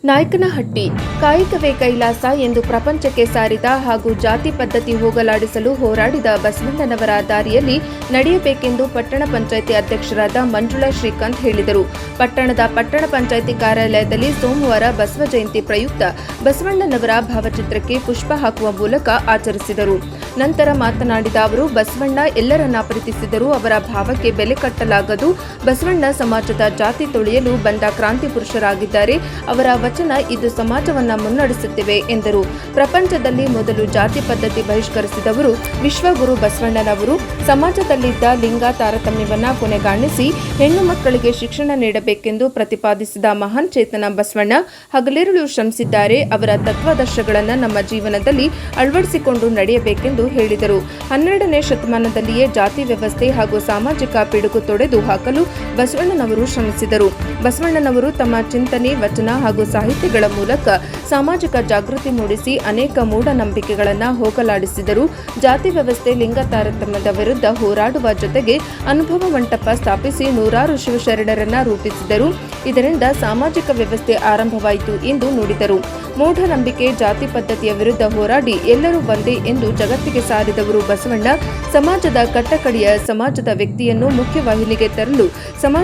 ನಾಯಕನಹಟ್ಟಿ ಕಾಯಕವೇ ಕೈಲಾಸ ಎಂದು ಪ್ರಪಂಚಕ್ಕೆ ಸಾರಿದ ಹಾಗೂ ಜಾತಿ ಪದ್ಧತಿ ಹೋಗಲಾಡಿಸಲು ಹೋರಾಡಿದ ಬಸವಣ್ಣನವರ ದಾರಿಯಲ್ಲಿ ನಡೆಯಬೇಕೆಂದು ಪಟ್ಟಣ ಪಂಚಾಯಿತಿ ಅಧ್ಯಕ್ಷರಾದ ಮಂಜುಳಾ ಶ್ರೀಕಾಂತ್ ಹೇಳಿದರು. ಪಟ್ಟಣದ ಪಟ್ಟಣ ಪಂಚಾಯಿತಿ ಕಾರ್ಯಾಲಯದಲ್ಲಿ ಸೋಮವಾರ ಬಸವ ಜಯಂತಿ ಪ್ರಯುಕ್ತ ಬಸವಣ್ಣನವರ ಭಾವಚಿತ್ರಕ್ಕೆ ಪುಷ್ಪ ಹಾಕುವ ಮೂಲಕ ಆಚರಿಸಿದರು. ನಂತರ ಮಾತನಾಡಿದ ಅವರು, ಬಸವಣ್ಣ ಎಲ್ಲರನ್ನ ಪ್ರೀತಿಸಿದರು, ಅವರ ಭಾವಕ್ಕೆ ಬೆಲೆ ಕಟ್ಟಲಾಗದು. ಬಸವಣ್ಣ ಸಮಾಜದ ಜಾತಿ ತೊಳೆಯಲು ಬಂದ ಕ್ರಾಂತಿ ಪುರುಷರಾಗಿದ್ದಾರೆ. ಅವರ ವಚನ ಇದು ಸಮಾಜವನ್ನ ಮುನ್ನಡೆಸುತ್ತಿವೆ ಎಂದರು. ಪ್ರಪಂಚದಲ್ಲಿ ಮೊದಲು ಜಾತಿ ಪದ್ಧತಿ ಬಹಿಷ್ಕರಿಸಿದವರು ವಿಶ್ವಗುರು ಬಸವಣ್ಣನವರು. ಸಮಾಜದಲ್ಲಿದ್ದ ಲಿಂಗ ತಾರತಮ್ಯವನ್ನ ಕೊನೆಗಾಣಿಸಿ ಹೆಣ್ಣು ಮಕ್ಕಳಿಗೆ ಶಿಕ್ಷಣ ನೀಡಬೇಕೆಂದು ಪ್ರತಿಪಾದಿಸಿದ ಮಹಾನ್ ಚೇತನ ಬಸವಣ್ಣ ಹಗಲಿರುಳು ಶ್ರಮಿಸಿದ್ದಾರೆ. ಅವರ ತತ್ವಾದರ್ಶಗಳನ್ನು ನಮ್ಮ ಜೀವನದಲ್ಲಿ ಅಳವಡಿಸಿಕೊಂಡು ನಡೆಯಬೇಕೆಂದು ಹೇಳಿದರು. 12ನೇ ಶತಮಾನದಲ್ಲಿಯೇ ಜಾತಿ ವ್ಯವಸ್ಥೆ ಹಾಗೂ ಸಾಮಾಜಿಕ ಪಿಡುಗು ತೊಡೆದು ಹಾಕಲು ಬಸವಣ್ಣನವರು ಶ್ರಮಿಸಿದರು. ಬಸವಣ್ಣನವರು ತಮ್ಮ ಚಿಂತನೆ, ವಚನ ಹಾಗೂ ಸಾಹಿತ್ಯಗಳ ಮೂಲಕ ಸಾಮಾಜಿಕ ಜಾಗೃತಿ ಮೂಡಿಸಿ ಅನೇಕ ಮೂಢನಂಬಿಕೆಗಳನ್ನು ಹೋಗಲಾಡಿಸಿದರು. ಜಾತಿ ವ್ಯವಸ್ಥೆ, ಲಿಂಗ ತಾರತಮ್ಯದ ವಿರುದ್ಧ ಹೋರಾಡುವ ಜೊತೆಗೆ ಅನುಭವ ಮಂಟಪ ಸ್ಥಾಪಿಸಿ ನೂರಾರು ಶಿವಶರಣರನ್ನ ರೂಪಿಸಿದರು. ಇದರಿಂದ ಸಾಮಾಜಿಕ ವ್ಯವಸ್ಥೆ ಆರಂಭವಾಯಿತು ಎಂದು ನುಡಿದರು. ಮೂಢನಂಬಿಕೆ, ಜಾತಿ ಪದ್ಧತಿಯ ವಿರುದ್ಧ ಹೋರಾಡಿ ಎಲ್ಲರೂ ಒಂದೇ ಎಂದು ಜಗತ್ತಿಗೆ ಸಾರಿದವರು ಬಸವಣ್ಣ. ಸಮಾಜದ ಕಟ್ಟಕಡೆಯ ಸಮಾಜದ ವ್ಯಕ್ತಿಯನ್ನು ಮುಖ್ಯವಾಹಿನಿಗೆ ತರಲು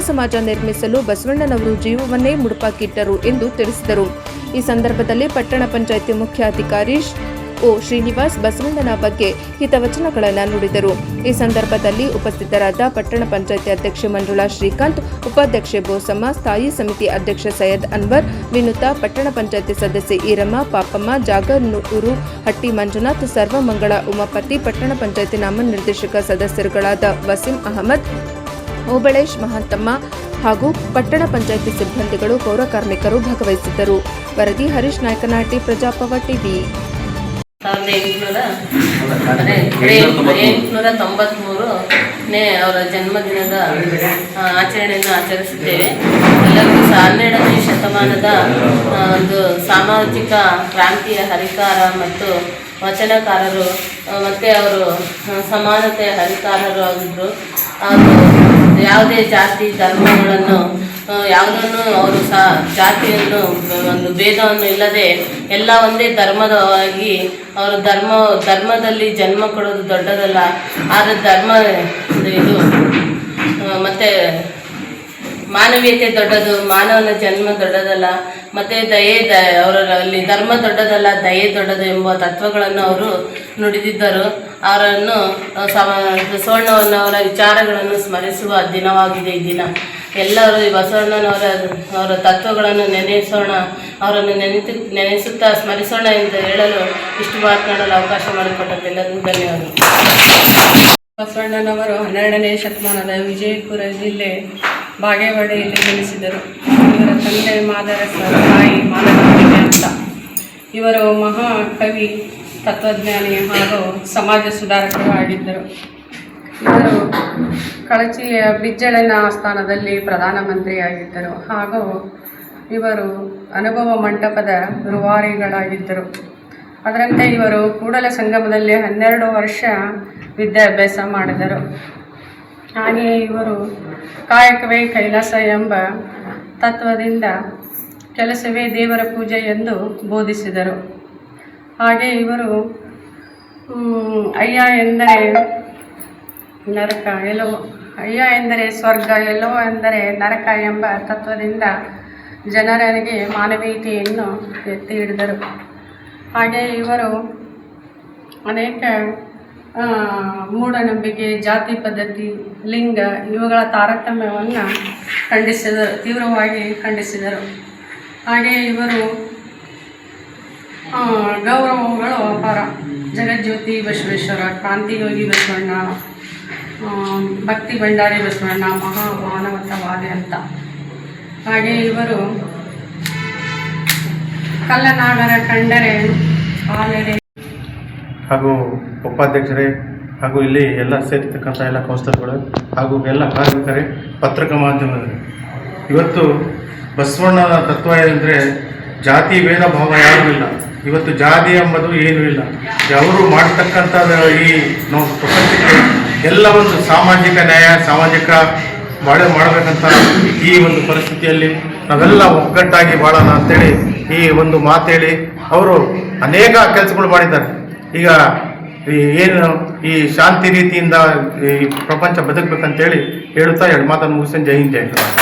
ಸಮಾಜ ನಿರ್ಮಿಸಲು ಬಸವಣ್ಣನವರು ಜೀವವನ್ನೇ ಮುಡುಪಾಕಿಟ್ಟರು ಎಂದು ತಿಳಿಸಿದರು. ಈ ಸಂದರ್ಭದಲ್ಲಿ ಪಟ್ಟಣ ಪಂಚಾಯಿತಿ ಮುಖ್ಯಾಧಿಕಾರಿ ಶ್ರೀನಿವಾಸ್ ಬಸವಣ್ಣನ ಬಗ್ಗೆ ಹಿತವಚನಗಳನ್ನು ನುಡಿದರು. ಈ ಸಂದರ್ಭದಲ್ಲಿ ಉಪಸ್ಥಿತರಾದ ಪಟ್ಟಣ ಪಂಚಾಯಿತಿ ಅಧ್ಯಕ್ಷೆ ಮಂಜುಳಾ ಶ್ರೀಕಾಂತ್, ಉಪಾಧ್ಯಕ್ಷೆ ಬೋಸಮ್ಮ, ಸ್ಥಾಯಿ ಸಮಿತಿ ಅಧ್ಯಕ್ಷ ಸೈಯದ್ ಅನ್ವರ್, ವಿನುತಾ, ಪಟ್ಟಣ ಪಂಚಾಯಿತಿ ಸದಸ್ಯೆ ಈರಮ್ಮ, ಪಾಪಮ್ಮ, ಜಾಗನೂರು ಹಟ್ಟಿ ಮಂಜುನಾಥ್, ಸರ್ವಮಂಗಳ ಉಮಾಪತಿ, ಪಟ್ಟಣ ಪಂಚಾಯಿತಿ ನಾಮನಿರ್ದೇಶಕ ಸದಸ್ಯರುಗಳಾದ ವಸೀಂ ಅಹಮದ್, ಓಬಳೇಶ್ ಮಹಾಂತಮ್ಮ ಹಾಗೂ ಪಟ್ಟಣ ಪಂಚಾಯಿತಿ ಸಿಬ್ಬಂದಿಗಳು, ಪೌರ ಕಾರ್ಮಿಕರು ಭಾಗವಹಿಸಿದ್ದರು. ವರದಿ ಹರೀಶ್ ನಾಯಕನಹಟ್ಟಿ, ಪ್ರಜಾಪವ ಟಿವಿ. 1893ನೇ ಅವರ ಜನ್ಮದಿನದ ಆಚರಣೆಯನ್ನು ಆಚರಿಸುತ್ತೇವೆ. ಎಲ್ಲರಿಗೂ 12ನೇ ಶತಮಾನದ ಒಂದು ಸಾಮಾಜಿಕ ಕ್ರಾಂತಿಯ ಹರಿಕಾರ ಮತ್ತು ವಚನಕಾರರು ಮತ್ತು ಅವರು ಸಮಾನತೆಯ ಹರಿಕಾರರು ಆಗಿದ್ದರು. ಯಾವುದೇ ಜಾತಿ ಧರ್ಮಗಳನ್ನು ಯಾವುದನ್ನು ಅವರು ಜಾತಿಯನ್ನು ಒಂದು ಭೇದವನ್ನು ಇಲ್ಲದೆ ಎಲ್ಲ ಒಂದೇ ಧರ್ಮದವಾಗಿ ಅವರು ಧರ್ಮದಲ್ಲಿ ಜನ್ಮ ಕೊಡೋದು ದೊಡ್ಡದಲ್ಲ, ಆದರೆ ಧರ್ಮ ಇದು ಮತ್ತು ಮಾನವೀಯತೆ ದೊಡ್ಡದು, ಮಾನವನ ಜನ್ಮ ದೊಡ್ಡದಲ್ಲ, ಮತ್ತು ಅವರಲ್ಲಿ ಧರ್ಮ ದೊಡ್ಡದಲ್ಲ, ದಯೆ ದೊಡ್ಡದು ಎಂಬ ತತ್ವಗಳನ್ನು ಅವರು ನುಡಿದಿದ್ದರು. ಅವರನ್ನು ಬಸವಣ್ಣನವರ ವಿಚಾರಗಳನ್ನು ಸ್ಮರಿಸುವ ದಿನವಾಗಿದೆ ಈ ದಿನ. ಎಲ್ಲರೂ ಈ ಬಸವಣ್ಣನವರ ತತ್ವಗಳನ್ನು ನೆನೆಸೋಣ, ಅವರನ್ನು ನೆನೆಸುತ್ತಾ ಸ್ಮರಿಸೋಣ ಎಂದು ಹೇಳಲು ಇಷ್ಟು ಮಾತನಾಡಲು ಅವಕಾಶ ಮಾಡಿಕೊಟ್ಟದ್ದೆಲ್ಲರಿಗೂ ಧನ್ಯವಾದಗಳು. ಬಸವಣ್ಣನವರು 12ನೇ ಶತಮಾನದ ವಿಜಯಪುರ ಜಿಲ್ಲೆ ಬಾಗೇವಾಡಿಯಲ್ಲಿ ಜನಿಸಿದರು. ಇವರ ತಂದೆ ಮಾದರಸ, ತಾಯಿ ಮಾದರಸ ಅಂತ. ಇವರು ಮಹಾಕವಿ, ತತ್ವಜ್ಞಾನಿ ಹಾಗೂ ಸಮಾಜ ಸುಧಾರಕರು ಆಗಿದ್ದರು. ಇವರು ಕಳಚಿಯ ಬಿಜ್ಜಳನ ಆಸ್ಥಾನದಲ್ಲಿ ಪ್ರಧಾನಮಂತ್ರಿಯಾಗಿದ್ದರು ಹಾಗೂ ಇವರು ಅನುಭವ ಮಂಟಪದ ರೂವಾರಿಗಳಾಗಿದ್ದರು. ಅದರಂತೆ ಇವರು ಕೂಡಲ ಸಂಗಮದಲ್ಲಿ 12 ವರ್ಷ ವಿದ್ಯಾಭ್ಯಾಸ ಮಾಡಿದರು. ಹಾಗೆಯೇ ಇವರು ಕಾಯಕವೇ ಕೈಲಾಸ ಎಂಬ ತತ್ವದಿಂದ ಕೆಲಸವೇ ದೇವರ ಪೂಜೆ ಎಂದು ಬೋಧಿಸಿದರು. ಹಾಗೆ ಇವರು ಅಯ್ಯ ಎಂದರೆ ನರಕ, ಎಲ್ಲವೋ ಅಯ್ಯ ಎಂದರೆ ಸ್ವರ್ಗ, ಎಲ್ಲವೋ ಎಂದರೆ ನರಕ ಎಂಬ ತತ್ವದಿಂದ ಜನರಿಗೆ ಮಾನವೀಯತೆಯನ್ನು ಎತ್ತಿ ಹಿಡಿದರು. ಹಾಗೆ ಇವರು ಅನೇಕ ಮೂಢನಂಬಿಕೆ, ಜಾತಿ ಪದ್ಧತಿ, ಲಿಂಗ ಇವುಗಳ ತಾರತಮ್ಯವನ್ನು ತೀವ್ರವಾಗಿ ಖಂಡಿಸಿದರು. ಹಾಗೆ ಇವರು ಗೌರವಗಳು ಅಪಾರ. ಜಗಜ್ಯೋತಿ ಬಸವೇಶ್ವರ, ಕ್ರಾಂತಿಯೋಗಿ ಬಸವಣ್ಣ, ಭಕ್ತಿ ಭಂಡಾರಿ ಬಸವಣ್ಣ, ಮಹಾಮಾನವತಾವಾದಿ ಅಂತ. ಹಾಗೆ ಇವರು ಕಲ್ಲನಾಗರ ಕಂಡರೆ ಆಲೆಡೆ ಹಾಗೂ ಉಪಾಧ್ಯಕ್ಷರೇ ಹಾಗೂ ಇಲ್ಲಿ ಎಲ್ಲ ಸೇರಿರ್ತಕ್ಕಂಥ ಎಲ್ಲ ಕೌನ್ಸಿಲರ್ಗಳು ಹಾಗೂ ಎಲ್ಲ ಕಾರ್ಮಿಕರೇ, ಪತ್ರಿಕಾ ಮಾಧ್ಯಮದವರು, ಇವತ್ತು ಬಸವಣ್ಣನ ತತ್ವ ಏನಂದರೆ ಜಾತಿ ಭೇದ ಭಾವ ಯಾರೂ ಇಲ್ಲ. ಇವತ್ತು ಜಾತಿ ಎಂಬುದು ಏನೂ ಇಲ್ಲ. ಅವರು ಮಾಡ್ತಕ್ಕಂಥ ಈ ನಾವು ಪ್ರಪಂಚಕ್ಕೆ ಎಲ್ಲ ಒಂದು ಸಾಮಾಜಿಕ ನ್ಯಾಯ, ಸಾಮಾಜಿಕ ಮಾಡಬೇಕಂತ ಈ ಒಂದು ಪರಿಸ್ಥಿತಿಯಲ್ಲಿ ನಾವೆಲ್ಲ ಒಗ್ಗಟ್ಟಾಗಿ ಬಾಳೋಣ ಅಂತೇಳಿ ಈ ಒಂದು ಮಾತು ಹೇಳಿ ಅವರು ಅನೇಕ ಕೆಲಸಗಳು ಮಾಡಿದ್ದಾರೆ. ಈಗ ಏನು ಈ ಶಾಂತಿ ರೀತಿಯಿಂದ ಈ ಪ್ರಪಂಚ ಬದುಕಬೇಕಂತೇಳಿ ಹೇಳುತ್ತಾ ಎರಡು ಮಾತನ್ನು ಮುಗಿಸ್ಕೊಂಡು ಜೈ ಹಿಂದ್ ಜೈ ಕರ್ನಾಟಕ.